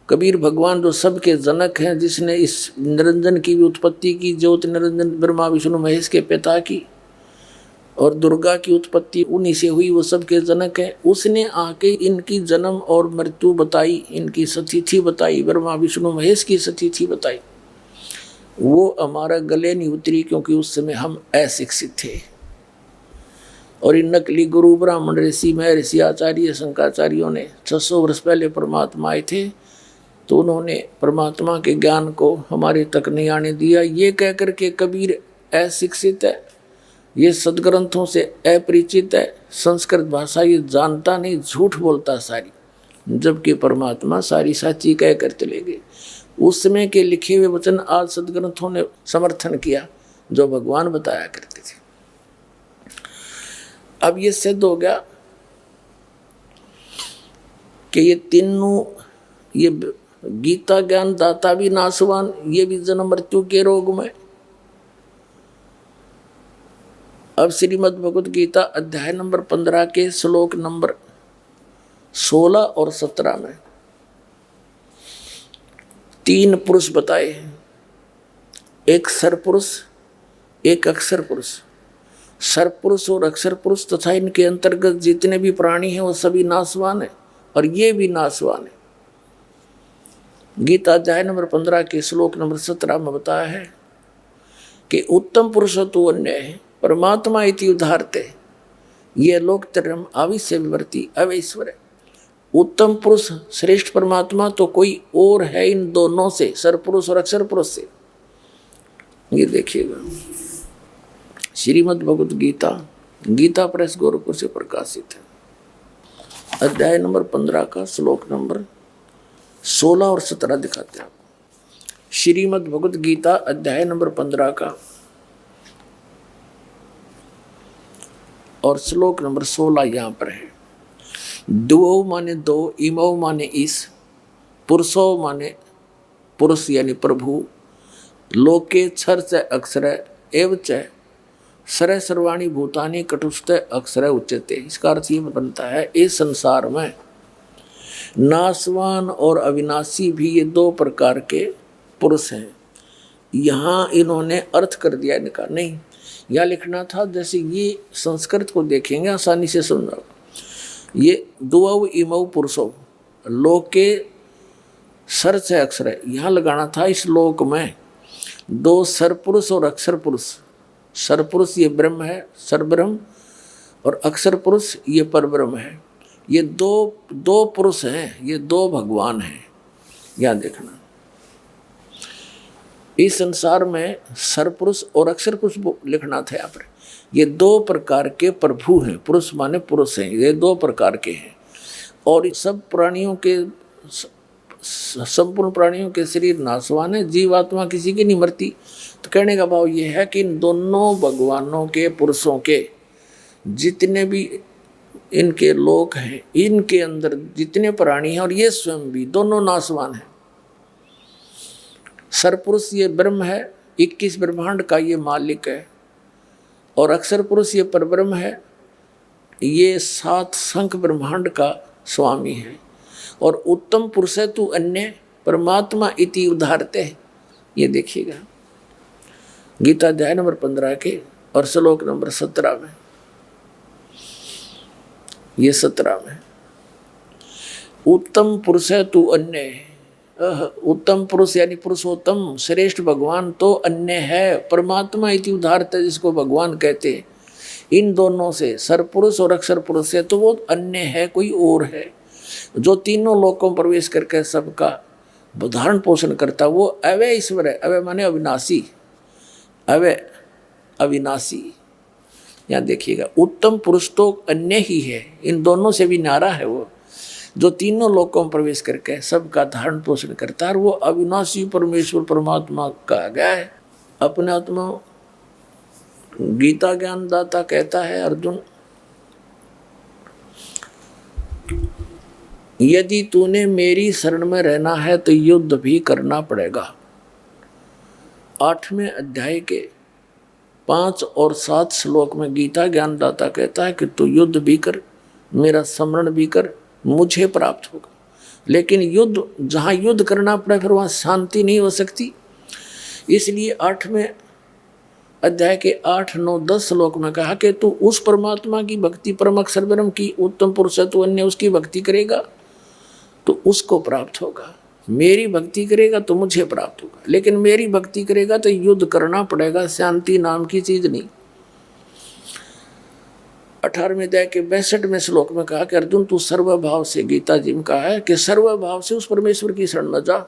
कबीर भगवान जो सबके जनक हैं, जिसने इस निरंजन की भी उत्पत्ति की, ज्योति निरंजन ब्रह्मा विष्णु महेश के पिता की, और दुर्गा की उत्पत्ति उन्हीं से हुई, वो सबके जनक है। उसने आके इनकी जन्म और मृत्यु बताई, इनकी सतिथि बताई, ब्रह्मा विष्णु महेश की सतिथि बताई। वो हमारा गले नहीं उतरी, क्योंकि उस समय हम अशिक्षित थे। और इन नकली गुरु ब्राह्मण ऋषि महर्षि आचार्य शंकराचार्यों ने 600 वर्ष पहले परमात्मा आए थे, तो उन्होंने परमात्मा के ज्ञान को हमारे तक नहीं आने दिया। ये कह कर के कबीर अशिक्षित है, ये सदग्रंथों से अपरिचित है, संस्कृत भाषा ये जानता नहीं, झूठ बोलता सारी, जबकि परमात्मा सारी साची कह कर चले गए। उस समय के लिखे हुए वचन आज सदग्रंथों ने समर्थन किया, जो भगवान बताया करते थे। अब ये सिद्ध हो गया कि ये तीनों, ये गीता ज्ञान दाता भी नासवान, ये भी जन्म मृत्यु के रोग में। अब श्रीमद् भगवत गीता अध्याय नंबर 15 के श्लोक नंबर 16 और 17 में 3 पुरुष बताए हैं, एक सरपुरुष, एक अक्षर पुरुष। सरपुरुष और अक्षर पुरुष तथा इनके अंतर्गत जितने भी प्राणी हैं वो सभी नासवान है, और ये भी नासवान है। गीता अध्याय नंबर 15 के श्लोक नंबर 17 में बताया है कि उत्तम पुरुष तो अन्य है, परमात्मा इति उदाहरते, ये लोक तरम आविश्य विवर्ती अवैश्वर है। उत्तम पुरुष श्रेष्ठ परमात्मा तो कोई और है इन दोनों से, सरपुरुष और अक्षर पुरुष से। ये देखिएगा श्रीमद् भगवत गीता, गीता प्रेस गोरखपुर से प्रकाशित है। अध्याय नंबर 15 का श्लोक नंबर 16 और 17 दिखाते हैं आपको। श्रीमद् भगवत गीता अध्याय नंबर 15 का और श्लोक नंबर 16 यहाँ पर है। द्वौ माने दो, इमौ माने इस, पुरुषो माने पुरुष यानी प्रभु, लोके क्षर च अक्षर एव च सर्व सर्वाणी भूतानि कटुस्थ अक्षर उच्यते। इसका अर्थ ये बनता है, इस संसार में नासवान और अविनाशी भी ये 2 प्रकार के पुरुष हैं। यहाँ इन्होंने अर्थ कर दिया, इनका नहीं, यह लिखना था जैसे ये संस्कृत को देखेंगे आसानी से समझो। ये द्वौ इमौ पुरुषो लोके सर से अक्षर है, यहाँ लगाना था इस लोक में 2 सरपुरुष और अक्षर पुरुष। सरपुरुष ये ब्रह्म है, सरब्रह्म, और अक्षर पुरुष ये परब्रह्म है। ये दो पुरुष हैं, ये 2 भगवान हैं। यहाँ देखना, इस संसार में सरपुरुष और अक्षर पुरुष लिखना था यहाँ पर। ये 2 प्रकार के प्रभु हैं, पुरुष माने पुरुष हैं, ये 2 प्रकार के हैं। और सब प्राणियों के, संपूर्ण प्राणियों के शरीर नासवान है, जीवात्मा किसी की नहीं मरती। तो कहने का भाव ये है कि इन दोनों भगवानों के, पुरुषों के जितने भी इनके लोक हैं, इनके अंदर जितने प्राणी हैं, और ये स्वयं भी दोनों नासवान हैं। सरपुरुष ये ब्रह्म है, 21 ब्रह्मांड का ये मालिक है, और अक्षर पुरुष ये परब्रह्म है, ये 7 शंख ब्रह्मांड का स्वामी है। और उत्तम पुरुष है तू अन्य परमात्मा इति उदाहरते है। ये देखिएगा गीता अध्याय नंबर 15 के और श्लोक नंबर 17 में, ये 17 में उत्तम पुरुष है तू अन्य। उत्तम पुरुष यानी पुरुषोत्तम श्रेष्ठ भगवान तो अन्य है परमात्मा इति उदाहरते, जिसको भगवान कहते हैं। इन दोनों से सरपुरुष और अक्षर पुरुष है तो वो अन्य है, कोई और है जो तीनों लोकों में प्रवेश करके सबका धारण पोषण करता, वो अवय ईश्वर है। अवय माने अविनाशी, अवय अविनाशी। यहाँ देखिएगा उत्तम पुरुष तो अन्य ही है, इन दोनों से भी न्यारा है वो, जो तीनों लोकों में प्रवेश करके सबका धारण पोषण करता है, और वो अविनाशी परमेश्वर परमात्मा कहा गया है। अपने आत्मा गीता ज्ञानदाता कहता है अर्जुन, यदि तूने मेरी शरण में रहना है तो युद्ध भी करना पड़ेगा। 8वें अध्याय के 5 और 7 श्लोक में गीता ज्ञानदाता कहता है कि तू युद्ध भी कर, मेरा स्मरण भी कर, मुझे प्राप्त होगा। लेकिन युद्ध, जहाँ युद्ध करना पड़े फिर वहाँ शांति नहीं हो सकती। इसलिए 8वें अध्याय के 8, 9, 10 श्लोक में कहा कि तू उस परमात्मा की भक्ति, परम अक्षर ब्रह्म की उत्तम पुरुष है तू अन्य, उसकी भक्ति करेगा तो उसको प्राप्त होगा। मेरी भक्ति करेगा तो मुझे प्राप्त होगा। लेकिन मेरी भक्ति करेगा तो युद्ध करना पड़ेगा, शांति नाम की चीज नहीं। 18वें अध्याय के 62वें श्लोक में कहा कि अर्जुन तू सर्वभाव से, गीता जी में कहा है कि सर्वभाव से उस परमेश्वर की शरण में जा,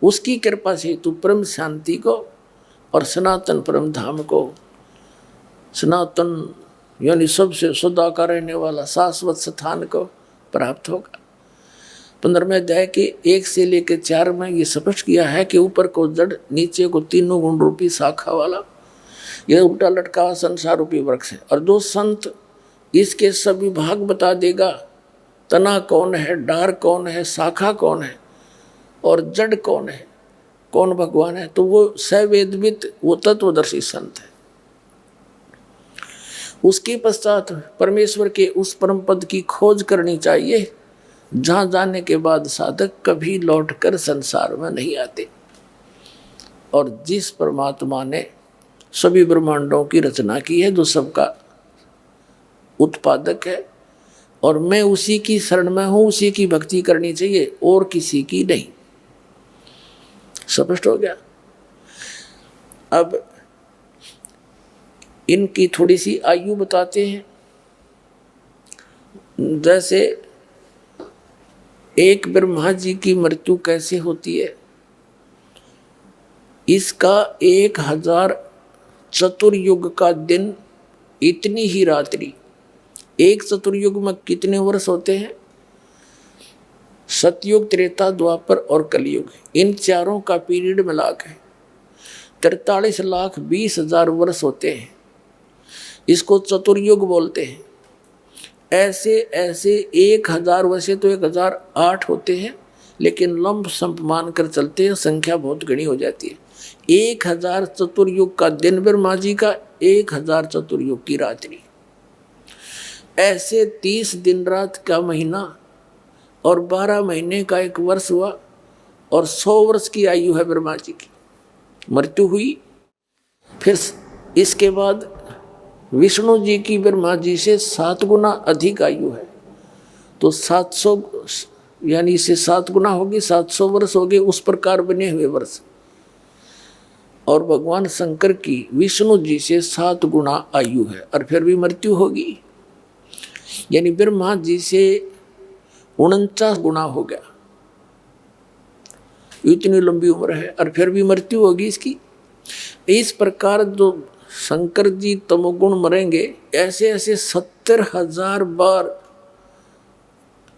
उसकी कृपा से तू परम शांति को और सनातन परम धाम को, सनातन यानी सबसे सदा का रहने वाला शाश्वत स्थान को प्राप्त होगा। 15वें अध्याय के 1 से लेकर 4 में ये स्पष्ट किया है कि ऊपर को जड़, नीचे को तीनों गुण रूपी शाखा वाला यह उल्टा लटका हुआ संसार रूपी वृक्ष है। और जो संत इसके सभी भाग बता देगा, तना कौन है, डार कौन है, शाखा कौन है और जड़ कौन है, कौन भगवान है, तो वो सवेदवित, वो तत्वदर्शी संत है। उसके पश्चात परमेश्वर के उस परम पद की खोज करनी चाहिए, जहाँ जाने के बाद साधक कभी लौटकर संसार में नहीं आते। और जिस परमात्मा ने सभी ब्रह्मांडों की रचना की है, जो सबका उत्पादक है, और मैं उसी की शरण में हूँ, उसी की भक्ति करनी चाहिए और किसी की नहीं। स्पष्ट हो गया। अब इनकी थोड़ी सी आयु बताते हैं। जैसे एक ब्रह्मा जी की मृत्यु कैसे होती है, इसका 1000 चतुर्युग का दिन, इतनी ही रात्रि। एक चतुर्युग में कितने वर्ष होते हैं? सतयुग, त्रेता, द्वापर और कलयुग, इन चारों का पीरियड मिला के 43,20,000 वर्ष होते हैं। इसको चतुर्युग बोलते हैं। ऐसे ऐसे 1000 वैसे तो 1008 होते हैं, लेकिन लंब संप मान कर चलते हैं, संख्या बहुत घनी हो जाती है। 1000 चतुर्युग का दिन ब्रह्मा जी का, 1000 चतुर्युग की रात्रि। ऐसे 30 दिन रात का महीना और 12 महीने का एक वर्ष हुआ, और 100 वर्ष की आयु है ब्रह्मा जी की। मृत्यु हुई। फिर इसके बाद विष्णु जी की ब्रह्मा जी से 7 गुना अधिक आयु है, तो 700 यानी इससे 7 गुना होगी, 700 वर्ष हो गए उस प्रकार बने हुए वर्ष। और भगवान शंकर की विष्णु जी से 7 गुना आयु है, और फिर भी मृत्यु होगी। यानी ब्रह्मा जी से 49 गुना हो गया। इतनी लंबी उम्र है और फिर भी मृत्यु होगी इसकी। इस प्रकार जो शंकर जी तमोगुण मरेंगे, ऐसे ऐसे 70,000 बार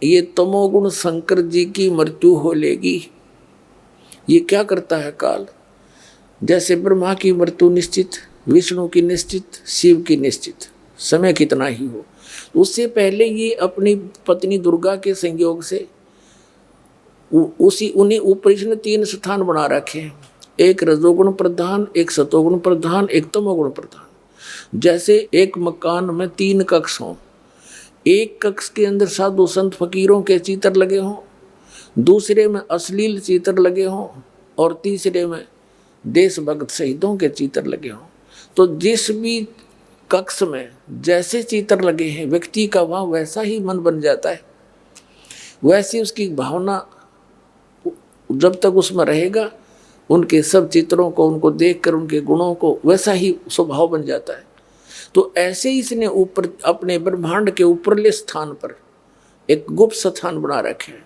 ये तमोगुण शंकर जी की मृत्यु हो लेगी। ये क्या करता है काल? जैसे ब्रह्मा की मृत्यु निश्चित, विष्णु की निश्चित, शिव की निश्चित, समय कितना ही हो। उससे पहले ये अपनी पत्नी दुर्गा के संयोग से उन्हीं ऊपर इसने 3 स्थान बना रखे हैं, एक रजोगुण प्रधान, एक सतोगुण प्रधान, एक तमोगुण प्रधान। जैसे एक मकान में 3 कक्ष हों, एक कक्ष के अंदर साधु संत फकीरों के चित्र लगे हों, दूसरे में अश्लील चित्र लगे हों, और तीसरे में देशभक्त शहीदों के चित्र लगे हों, तो जिस भी कक्ष में जैसे चित्र लगे हैं व्यक्ति का वहाँ वैसा ही मन बन जाता है, वैसी उसकी भावना जब तक उसमें रहेगा, उनके सब चित्रों को, उनको देखकर उनके गुणों को वैसा ही स्वभाव बन जाता है। तो ऐसे ही इसने ऊपर अपने ब्रह्मांड के ऊपरले स्थान पर एक गुप्त स्थान बना रखे हैं।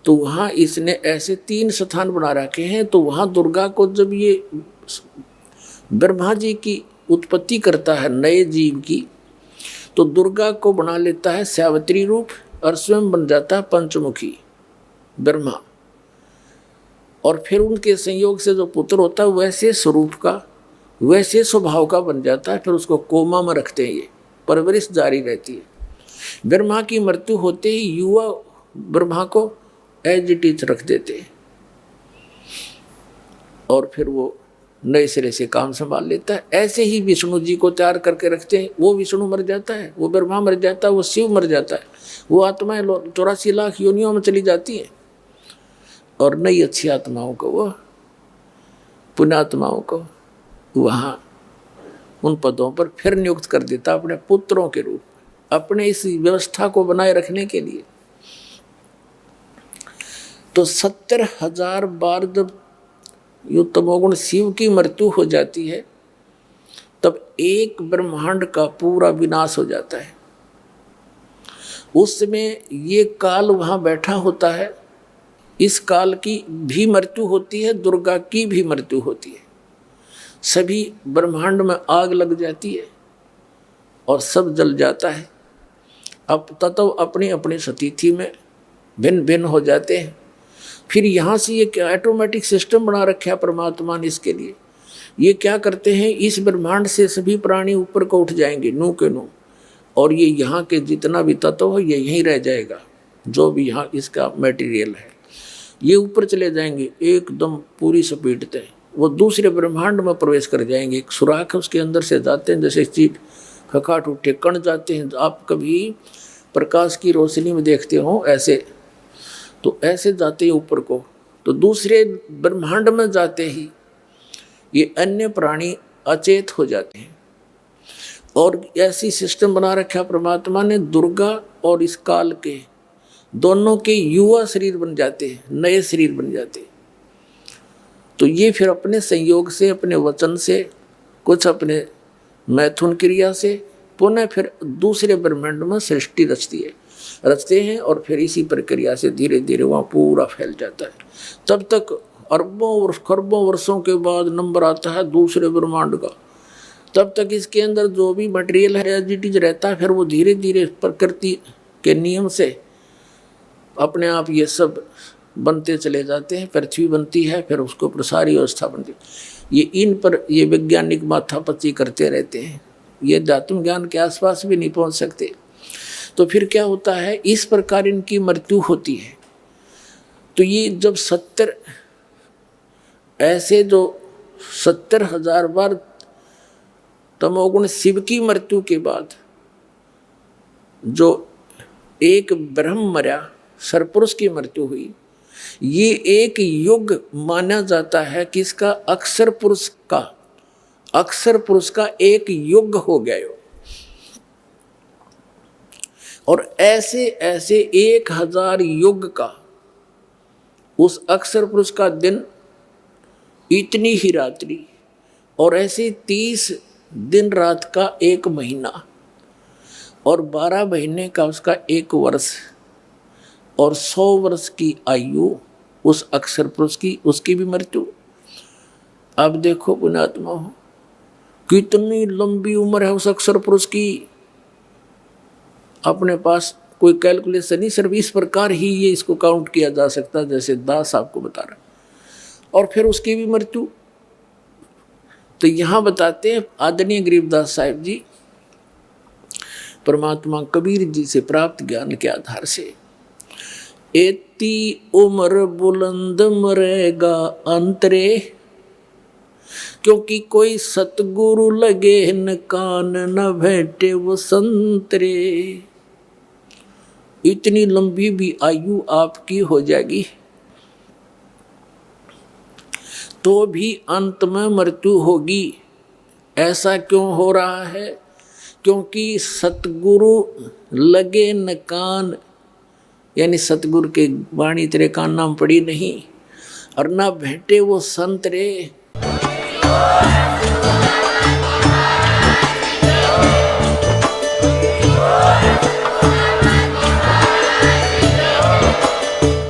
तो वहाँ इसने ऐसे 3 स्थान बना रखे हैं। तो वहाँ दुर्गा को जब ये ब्रह्मा जी की उत्पत्ति करता है नए जीव की, तो दुर्गा को बना लेता है सावित्री रूप और स्वयं बन जाता है पंचमुखी ब्रह्मा। और फिर उनके संयोग से जो पुत्र होता है वैसे स्वरूप का, वैसे स्वभाव का बन जाता है। फिर उसको कोमा में रखते हैं, ये परवरिश जारी रहती है। ब्रह्मा की मृत्यु होते ही युवा ब्रह्मा को एज इट इज रख देते हैं और फिर वो नए सिरे से काम संभाल लेता है। ऐसे ही विष्णु जी को तैयार करके रखते हैं। वो विष्णु मर जाता है, वो ब्रह्मा मर जाता है, वो शिव मर जाता है, वो आत्माएं 84 लाख योनियों में चली जाती हैं और नई अच्छी आत्माओं को, वो पुण्यात्माओं को वहाँ उन पदों पर फिर नियुक्त कर देता अपने पुत्रों के रूप, अपने इस व्यवस्था को बनाए रखने के लिए। तो 70,000 बार जब यो तमोगुण शिव की मृत्यु हो जाती है, तब एक ब्रह्मांड का पूरा विनाश हो जाता है। उस समय ये काल वहाँ बैठा होता है। इस काल की भी मृत्यु होती है, दुर्गा की भी मृत्यु होती है। सभी ब्रह्मांड में आग लग जाती है और सब जल जाता है। अब तत्व अपनी अपनी सतिथि में भिन्न भिन्न हो जाते हैं। फिर यहाँ से ये क्या ऑटोमेटिक सिस्टम बना रखा है परमात्मा ने इसके लिए। ये क्या करते हैं, इस ब्रह्मांड से सभी प्राणी ऊपर को उठ जाएंगे नू के नू, और ये यहाँ के जितना भी तत्व है ये यहीं रह जाएगा। जो भी यहाँ इसका मटेरियल है ये ऊपर चले जाएंगे एकदम पूरी स्पीड से, वो दूसरे ब्रह्मांड में प्रवेश कर जाएंगे। एक सुराख उसके अंदर से जाते हैं, जैसे चीट खकाट उठे कण जाते हैं। आप कभी प्रकाश की रोशनी में देखते हो ऐसे, तो ऐसे जाते हैं ऊपर को, तो दूसरे ब्रह्मांड में जाते ही ये अन्य प्राणी अचेत हो जाते हैं। और ऐसी सिस्टम बना रखा परमात्मा ने, दुर्गा और इस काल के दोनों के युवा शरीर बन जाते हैं, नए शरीर बन जाते हैं। तो ये फिर अपने संयोग से, अपने वचन से, कुछ अपने मैथुन क्रिया से पुनः फिर दूसरे ब्रह्मांड में सृष्टि रचते हैं और फिर इसी प्रक्रिया से धीरे धीरे वहाँ पूरा फैल जाता है। तब तक अरबों खरबों वर्षों के बाद नंबर आता है दूसरे ब्रह्मांड का। तब तक इसके अंदर जो भी मटेरियल है एज इट इज रहता है। फिर वो धीरे धीरे प्रकृति के नियम से अपने आप ये सब बनते चले जाते हैं। पृथ्वी बनती है, फिर उसको प्रसारी व्यवस्था बनती है। ये इन पर ये वैज्ञानिक माथापच्ची करते रहते हैं, ये दातुम ज्ञान के आसपास भी नहीं पहुंच सकते। तो फिर क्या होता है, इस प्रकार इनकी मृत्यु होती है। तो ये जब 70 ऐसे जो 70,000 बार तमोगुण शिव की मृत्यु के बाद जो एक ब्रह्म मरा, सरपुरुष की मृत्यु हुई, ये एक युग माना जाता है कि इसका अक्षर पुरुष का एक युग हो गया। और ऐसे ऐसे 1000 युग का उस अक्षर पुरुष का दिन, इतनी ही रात्रि, और ऐसे 30 दिन रात का एक महीना, और 12 महीने का उसका एक वर्ष, और 100 वर्ष की आयु उस अक्षर पुरुष की, उसकी भी मृत्यु। अब देखो पुण्यात्मा हो, कितनी लंबी उम्र है उस अक्षर पुरुष की। अपने पास कोई कैलकुलेशन नहीं, सिर्फ इस प्रकार ही ये इसको काउंट किया जा सकता है जैसे दास आपको बता रहा। और फिर उसकी भी मृत्यु। तो यहाँ बताते हैं आदरणीय गरीबदास साहिब जी परमात्मा कबीर जी से प्राप्त ज्ञान के आधार से, एती उम्र बुलंद मरेगा अंतरे, क्योंकि कोई सतगुरु लगे न कान न भेटे वो संतरे। इतनी लंबी भी आयु आपकी हो जाएगी तो भी अंत में मृत्यु होगी। ऐसा क्यों हो रहा है? क्योंकि सतगुरु लगे न कान, यानी सतगुरु के वाणी तेरे कान नाम पड़ी नहीं, और ना भेंटे वो संत रे।